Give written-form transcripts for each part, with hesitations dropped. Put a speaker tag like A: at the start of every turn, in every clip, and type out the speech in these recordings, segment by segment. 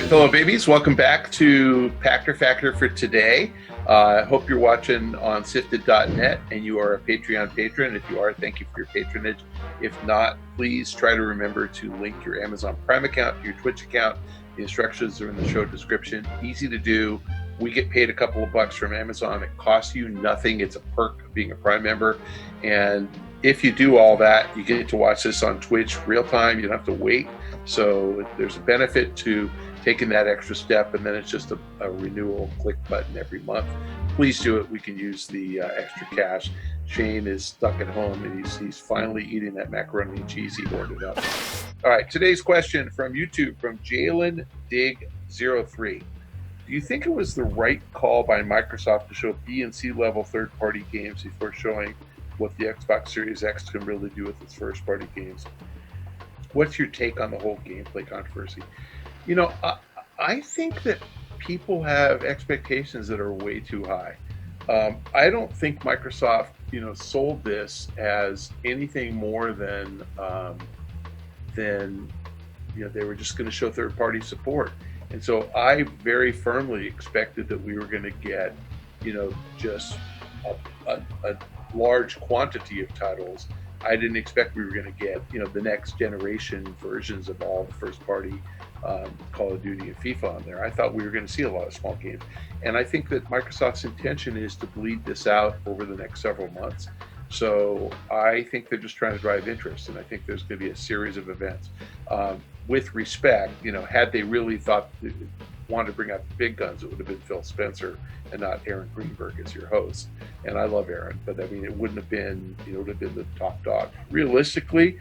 A: right, fellow babies, welcome back to Pachter Factor for today. I hope you're watching on SIFTD.net and you are a Patreon patron. If you are, thank you for your patronage. If not, please try to remember to link your Amazon Prime account to your Twitch account. The instructions are in the show description. Easy to do. We get paid a couple of bucks from Amazon. It costs you nothing. It's a perk of being a Prime member. And if you do all that, you get to watch this on Twitch real time. You don't have to wait. So there's a benefit to taking that extra step, and then it's just a renewal click button every month. Please do it. We can use the extra cash. Shane is stuck at home, and he's finally eating that macaroni and cheese he ordered up. All right, today's question from YouTube, from Jalen Dig 03. Do you think it was the right call by Microsoft to show B and C level third-party games before showing what the Xbox Series X can really do with its first-party games? What's your take on the whole gameplay controversy? You know, I think that people have expectations that are way too high. I don't think Microsoft, sold this as anything more than they were just going to show third-party support. And so I very firmly expected that we were going to get, just a large quantity of titles. I didn't expect we were going to get, the next generation versions of all the first-party Call of Duty and FIFA on there. I thought we were going to see a lot of small games. And I think that Microsoft's intention is to bleed this out over the next several months. So I think they're just trying to drive interest, and I think there's going to be a series of events. With respect, had they really wanted to bring out the big guns, it would have been Phil Spencer and not Aaron Greenberg as your host. And I love Aaron, but I mean, it wouldn't have been, it would have been the top dog. Realistically,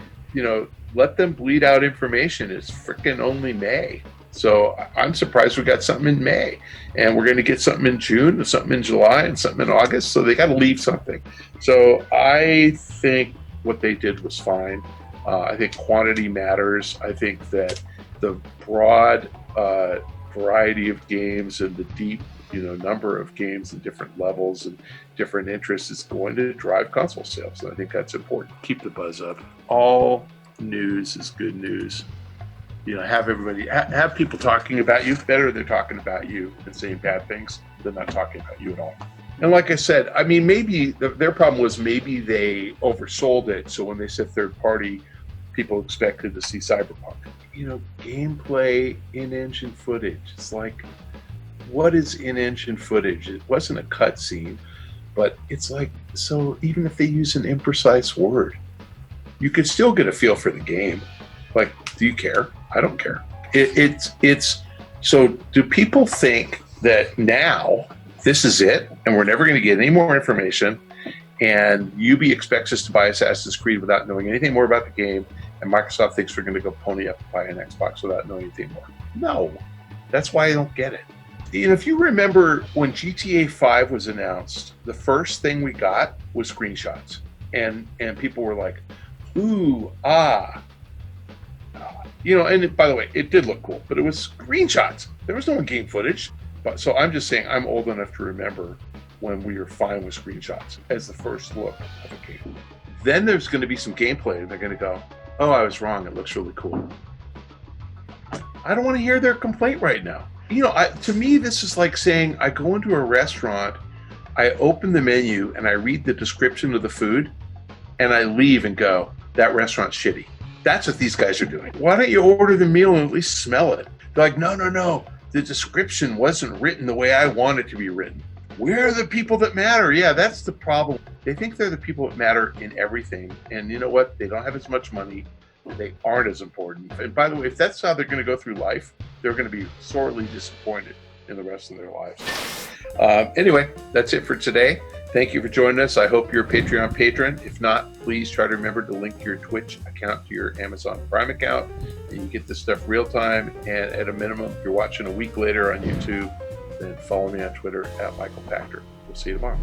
A: let them bleed out information. It's freaking only May. So I'm surprised we got something in May, and we're going to get something in June and something in July and something in August. So they got to leave something. So I think what they did was fine. I think quantity matters. I think that the broad variety of games and the deep, number of games and different levels and different interests is going to drive console sales. And I think that's important. Keep the buzz up. All news is good news. Have people talking about you. Better they're talking about you and saying bad things than not talking about you at all. And like I said, I mean, maybe their problem was maybe they oversold it. So when they said third party, people expected to see Cyberpunk. Gameplay, in-engine footage. It's like, what is in-engine footage? It wasn't a cutscene, but it's like, so even if they use an imprecise word, you could still get a feel for the game. Like, do you care? I don't care. It's so do people think that now this is it and we're never going to get any more information, and UB expects us to buy Assassin's Creed without knowing anything more about the game, and Microsoft thinks we're going to go pony up and buy an Xbox without knowing anything more? No. That's why I don't get it. If you remember when GTA 5 was announced, the first thing we got was screenshots. And people were like, ooh, ah. And by the way, it did look cool, but it was screenshots. There was no game footage. So I'm just saying I'm old enough to remember when we were fine with screenshots as the first look of a game. Then there's going to be some gameplay, and they're going to go, oh, I was wrong. It looks really cool. I don't want to hear their complaint right now. To me, this is like saying I go into a restaurant, I open the menu, and I read the description of the food, and I leave and go, that restaurant's shitty. That's what these guys are doing. Why don't you order the meal and at least smell it? They're like, no. The description wasn't written the way I want it to be written. We're the people that matter. Yeah, that's the problem. They think they're the people that matter in everything. And you know what? They don't have as much money. They aren't as important. And by the way, if that's how they're going to go through life, they're going to be sorely disappointed in the rest of their lives. Anyway, that's it for today. Thank you for joining us. I hope you're a Patreon patron. If not, please try to remember to link your Twitch account to your Amazon Prime account, and you get this stuff real time. And at a minimum, if you're watching a week later on YouTube, then follow me on Twitter at Michael Pachter. We'll see you tomorrow.